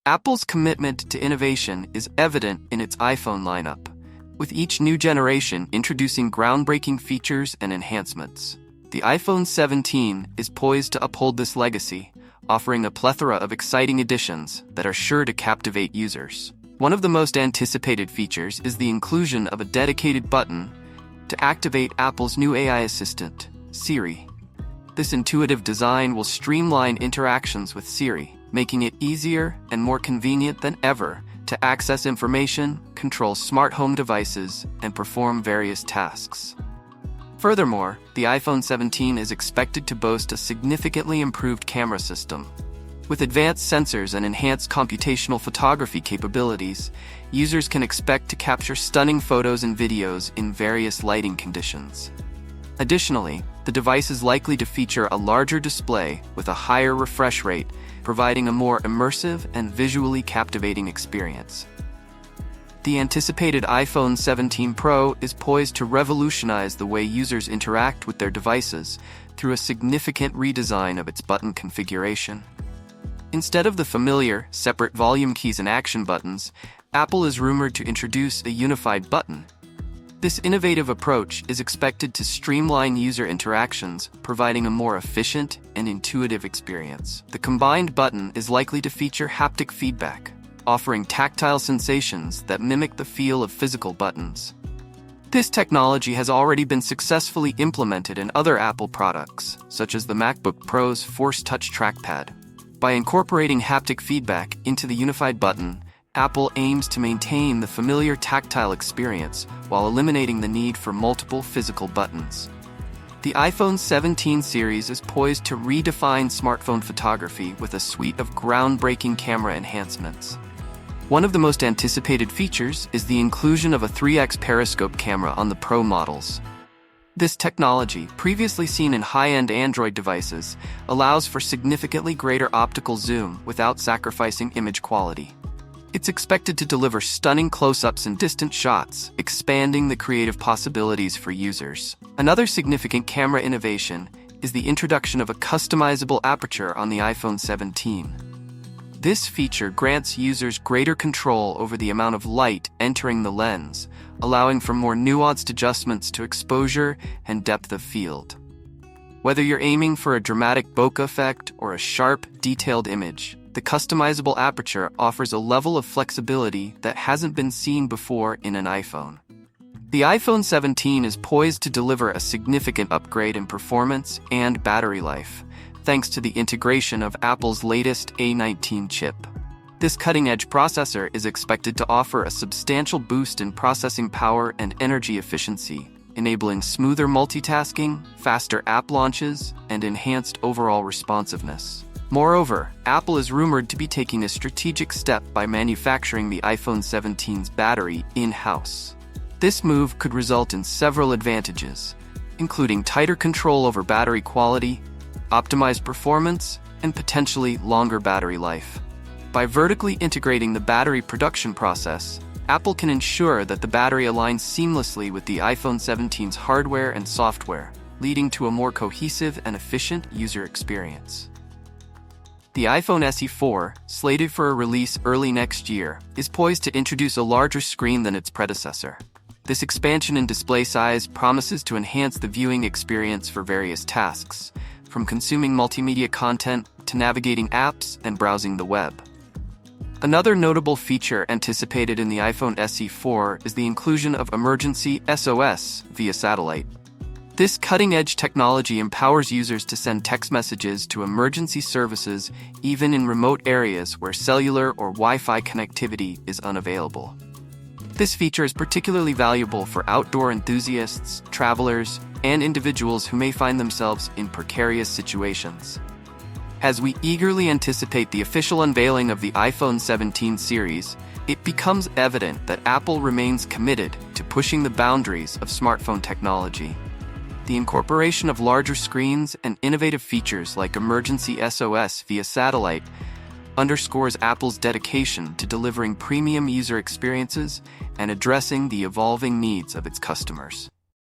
Apple's commitment to innovation is evident in its iPhone lineup, with each new generation introducing groundbreaking features and enhancements. The iPhone 17 is poised to uphold this legacy, offering a plethora of exciting additions that are sure to captivate users. One of the most anticipated features is the inclusion of a dedicated button to activate Apple's new AI assistant, Siri. This intuitive design will streamline interactions with Siri, making it easier and more convenient than ever to access information, control smart home devices, and perform various tasks. Furthermore, the iPhone 17 is expected to boast a significantly improved camera system. With advanced sensors and enhanced computational photography capabilities, users can expect to capture stunning photos and videos in various lighting conditions. Additionally, the device is likely to feature a larger display with a higher refresh rate, providing a more immersive and visually captivating experience. The anticipated iPhone 17 Pro is poised to revolutionize the way users interact with their devices through a significant redesign of its button configuration. Instead of the familiar, separate volume keys and action buttons, Apple is rumored to introduce a unified button. This innovative approach is expected to streamline user interactions, providing a more efficient and intuitive experience. The combined button is likely to feature haptic feedback, offering tactile sensations that mimic the feel of physical buttons. This technology has already been successfully implemented in other Apple products, such as the MacBook Pro's Force Touch trackpad. By incorporating haptic feedback into the unified button, Apple aims to maintain the familiar tactile experience while eliminating the need for multiple physical buttons. The iPhone 17 series is poised to redefine smartphone photography with a suite of groundbreaking camera enhancements. One of the most anticipated features is the inclusion of a 3x periscope camera on the Pro models. This technology, previously seen in high-end Android devices, allows for significantly greater optical zoom without sacrificing image quality. It's expected to deliver stunning close-ups and distant shots, expanding the creative possibilities for users. Another significant camera innovation is the introduction of a customizable aperture on the iPhone 17. This feature grants users greater control over the amount of light entering the lens, allowing for more nuanced adjustments to exposure and depth of field. Whether you're aiming for a dramatic bokeh effect or a sharp, detailed image, the customizable aperture offers a level of flexibility that hasn't been seen before in an iPhone. The iPhone 17 is poised to deliver a significant upgrade in performance and battery life, thanks to the integration of Apple's latest A19 chip. This cutting-edge processor is expected to offer a substantial boost in processing power and energy efficiency, enabling smoother multitasking, faster app launches, and enhanced overall responsiveness. Moreover, Apple is rumored to be taking a strategic step by manufacturing the iPhone 17's battery in-house. This move could result in several advantages, including tighter control over battery quality, optimized performance, and potentially longer battery life. By vertically integrating the battery production process, Apple can ensure that the battery aligns seamlessly with the iPhone 17's hardware and software, leading to a more cohesive and efficient user experience. The iPhone SE 4, slated for a release early next year, is poised to introduce a larger screen than its predecessor. This expansion in display size promises to enhance the viewing experience for various tasks, from consuming multimedia content to navigating apps and browsing the web. Another notable feature anticipated in the iPhone SE 4 is the inclusion of emergency SOS via satellite. This cutting-edge technology empowers users to send text messages to emergency services even in remote areas where cellular or Wi-Fi connectivity is unavailable. This feature is particularly valuable for outdoor enthusiasts, travelers, and individuals who may find themselves in precarious situations. As we eagerly anticipate the official unveiling of the iPhone 17 series, it becomes evident that Apple remains committed to pushing the boundaries of smartphone technology. The incorporation of larger screens and innovative features like emergency SOS via satellite underscores Apple's dedication to delivering premium user experiences and addressing the evolving needs of its customers.